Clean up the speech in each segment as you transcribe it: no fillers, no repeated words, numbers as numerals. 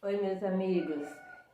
Oi, meus amigos.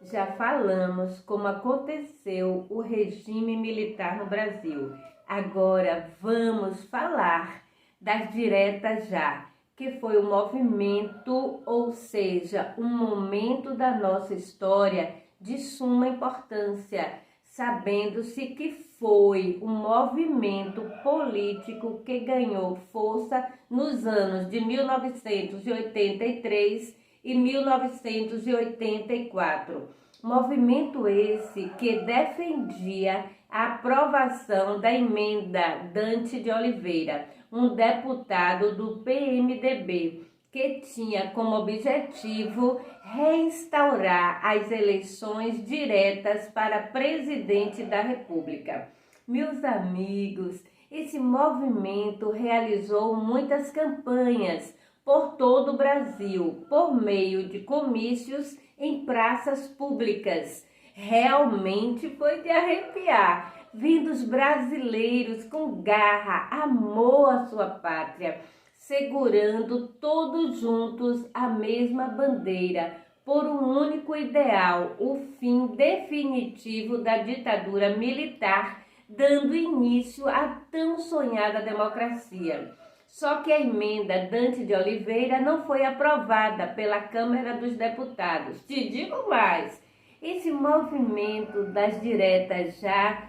Já falamos como aconteceu o regime militar no Brasil. Agora vamos falar das diretas já, que foi um movimento, ou seja, um momento da nossa história de suma importância, sabendo-se que foi um movimento político que ganhou força nos anos de 1983 e 1984. Movimento esse que defendia a aprovação da emenda Dante de Oliveira, um deputado do PMDB, que tinha como objetivo reinstaurar as eleições diretas para presidente da República. Meus amigos, esse movimento realizou muitas campanhas por todo o Brasil, por meio de comícios em praças públicas. Realmente foi de arrepiar, vindo os brasileiros com garra, amor à sua pátria, segurando todos juntos a mesma bandeira, por um único ideal, o fim definitivo da ditadura militar, dando início à tão sonhada democracia. Só que a emenda Dante de Oliveira não foi aprovada pela Câmara dos Deputados. Te digo mais, esse movimento das diretas já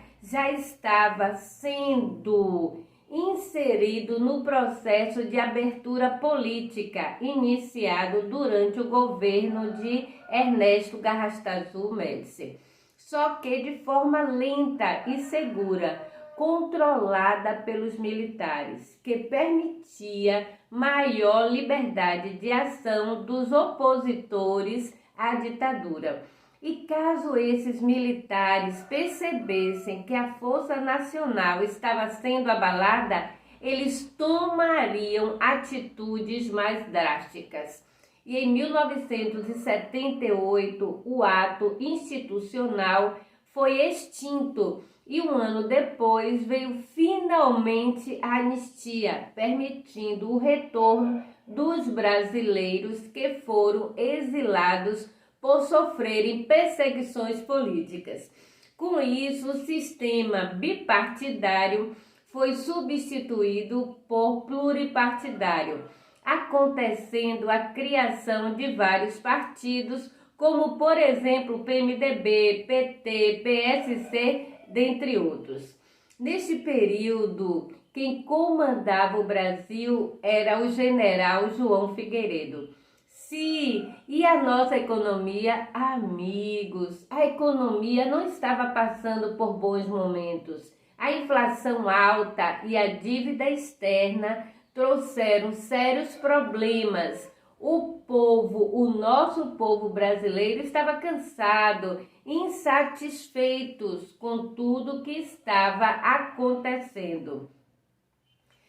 estava sendo inserido no processo de abertura política iniciado durante o governo de Ernesto Garrastazu Médici. Só que de forma lenta e segura, controlada pelos militares, que permitia maior liberdade de ação dos opositores à ditadura. E caso esses militares percebessem que a Força Nacional estava sendo abalada, eles tomariam atitudes mais drásticas. E em 1978, o ato institucional foi extinto e um ano depois veio finalmente a anistia, permitindo o retorno dos brasileiros que foram exilados por sofrerem perseguições políticas. Com isso, o sistema bipartidário foi substituído por pluripartidário, acontecendo a criação de vários partidos, como por exemplo o PMDB, PT, PSC, dentre outros. Neste período, quem comandava o Brasil era o general João Figueiredo. Sim, e a nossa economia, amigos, a economia não estava passando por bons momentos. A inflação alta e a dívida externa trouxeram sérios problemas. O nosso povo brasileiro estava cansado, insatisfeitos com tudo que estava acontecendo.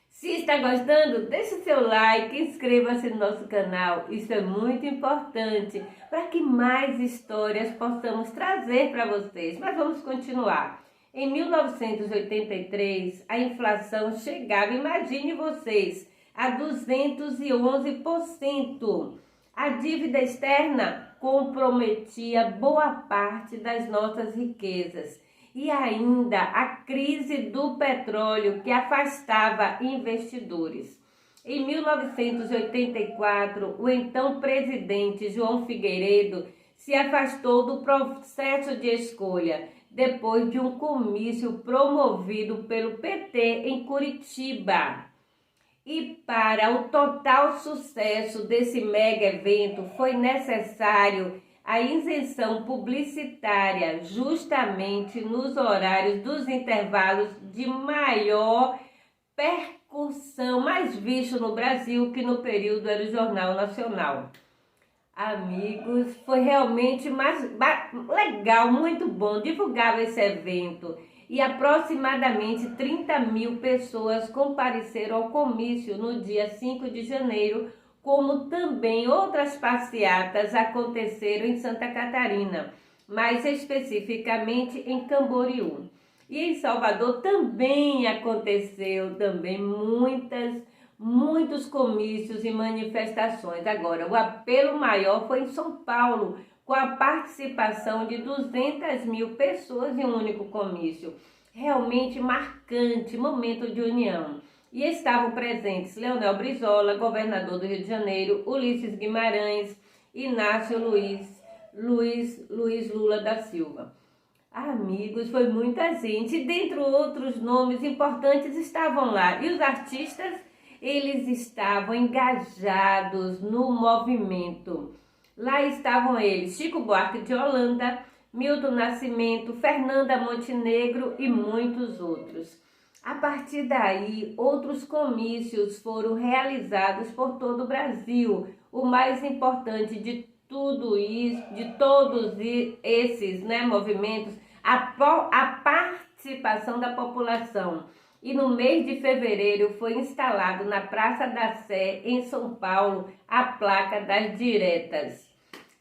Se está gostando, deixe seu like, inscreva-se no nosso canal, isso é muito importante para que mais histórias possamos trazer para vocês. Mas vamos continuar. Em 1983, a inflação chegava, imagine vocês, a 211%. A dívida externa comprometia boa parte das nossas riquezas. E ainda a crise do petróleo que afastava investidores. Em 1984, o então presidente João Figueiredo se afastou do processo de escolha, depois de um comício promovido pelo PT em Curitiba. E para o total sucesso desse mega evento foi necessário a isenção publicitária, justamente nos horários dos intervalos de maior percussão, mais visto no Brasil, que no período era o Jornal Nacional. Amigos, foi realmente legal, muito bom, divulgava esse evento. E aproximadamente 30 mil pessoas compareceram ao comício no dia 5 de janeiro, como também outras passeatas aconteceram em Santa Catarina, mais especificamente em Camboriú. E em Salvador também aconteceu muitas muitos comícios e manifestações. Agora, o apelo maior foi em São Paulo, com a participação de 200 mil pessoas em um único comício. Realmente marcante, momento de união. E estavam presentes Leonel Brizola, governador do Rio de Janeiro, Ulisses Guimarães, Inácio Luiz Lula da Silva. Amigos, foi muita gente, e dentre outros nomes importantes estavam lá. E os artistas, eles estavam engajados no movimento. Lá estavam eles, Chico Buarque de Holanda, Milton Nascimento, Fernanda Montenegro e muitos outros. A partir daí, outros comícios foram realizados por todo o Brasil. O mais importante de tudo isso, de todos esses movimentos, a participação da população. E no mês de fevereiro foi instalado na Praça da Sé, em São Paulo, a placa das diretas.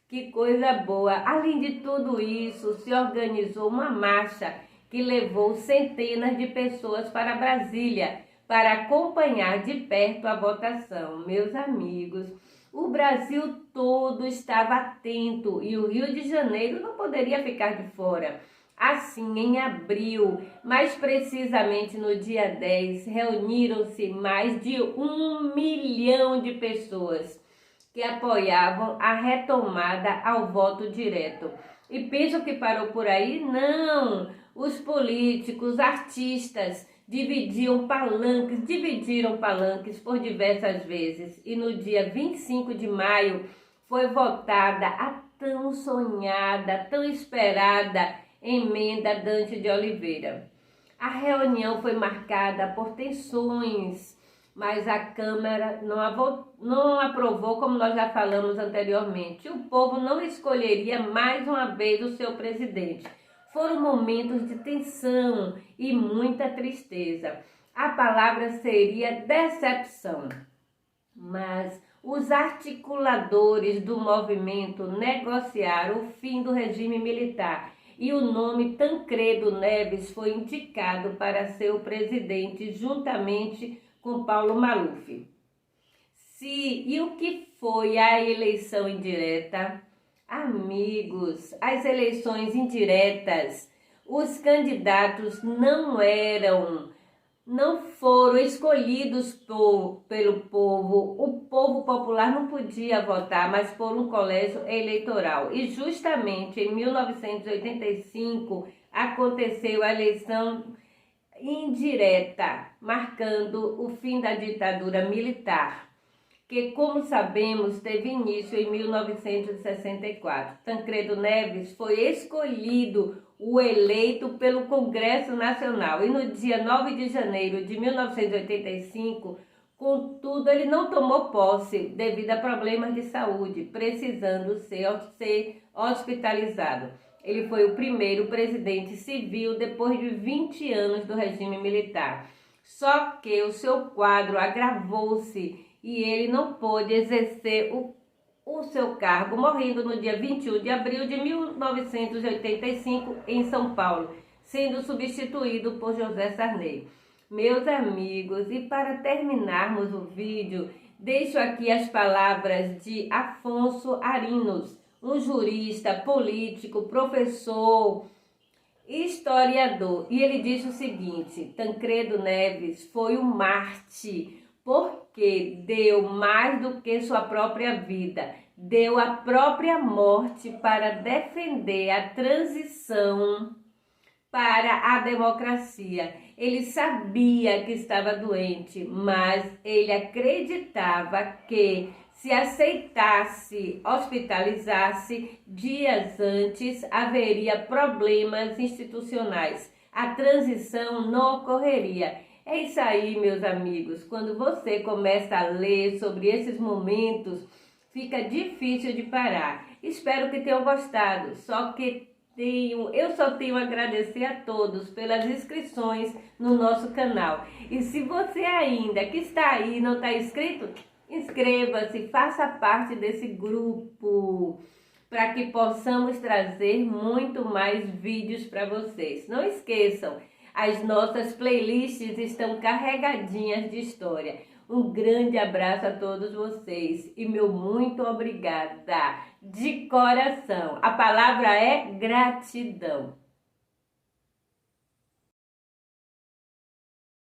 Que coisa boa! Além de tudo isso, se organizou uma marcha que levou centenas de pessoas para Brasília para acompanhar de perto a votação. Meus amigos, o Brasil todo estava atento e o Rio de Janeiro não poderia ficar de fora. Assim, em abril, mais precisamente no dia 10, reuniram-se mais de 1 milhão de pessoas que apoiavam a retomada ao voto direto. E pensam que parou por aí? Não! Os políticos, artistas dividiram palanques por diversas vezes. E no dia 25 de maio foi votada a tão sonhada, tão esperada emenda Dante de Oliveira. A reunião foi marcada por tensões, mas a Câmara não aprovou, como nós já falamos anteriormente. O povo não escolheria mais uma vez o seu presidente. Foram momentos de tensão e muita tristeza. A palavra seria decepção. Mas os articuladores do movimento negociaram o fim do regime militar e o nome Tancredo Neves foi indicado para ser o presidente juntamente com Paulo Maluf. E o que foi a eleição indireta? Amigos, as eleições indiretas, os candidatos não foram escolhidos pelo povo. O povo popular não podia votar, mas por um colégio eleitoral. E justamente em 1985 aconteceu a eleição indireta, marcando o fim da ditadura militar, que, como sabemos, teve início em 1964. Tancredo Neves foi escolhido o eleito pelo Congresso Nacional e no dia 9 de janeiro de 1985, contudo, ele não tomou posse devido a problemas de saúde, precisando ser hospitalizado. Ele foi o primeiro presidente civil depois de 20 anos do regime militar. Só que o seu quadro agravou-se e ele não pôde exercer o seu cargo, morrendo no dia 21 de abril de 1985 em São Paulo, sendo substituído por José Sarney. Meus amigos, e para terminarmos o vídeo, deixo aqui as palavras de Afonso Arinos, um jurista, político, professor, historiador. E ele diz o seguinte: Tancredo Neves foi um Marte, porque deu mais do que sua própria vida, deu a própria morte para defender a transição para a democracia. Ele sabia que estava doente, mas ele acreditava que se aceitasse hospitalizar-se dias antes, haveria problemas institucionais. A transição não ocorreria. É isso aí, meus amigos. Quando você começa a ler sobre esses momentos, fica difícil de parar. Espero que tenham gostado. Eu só tenho a agradecer a todos pelas inscrições no nosso canal. E se você ainda que está aí não está inscrito, inscreva-se, faça parte desse grupo, para que possamos trazer muito mais vídeos para vocês. Não esqueçam, as nossas playlists estão carregadinhas de história. Um grande abraço a todos vocês e meu muito obrigada de coração. A palavra é gratidão.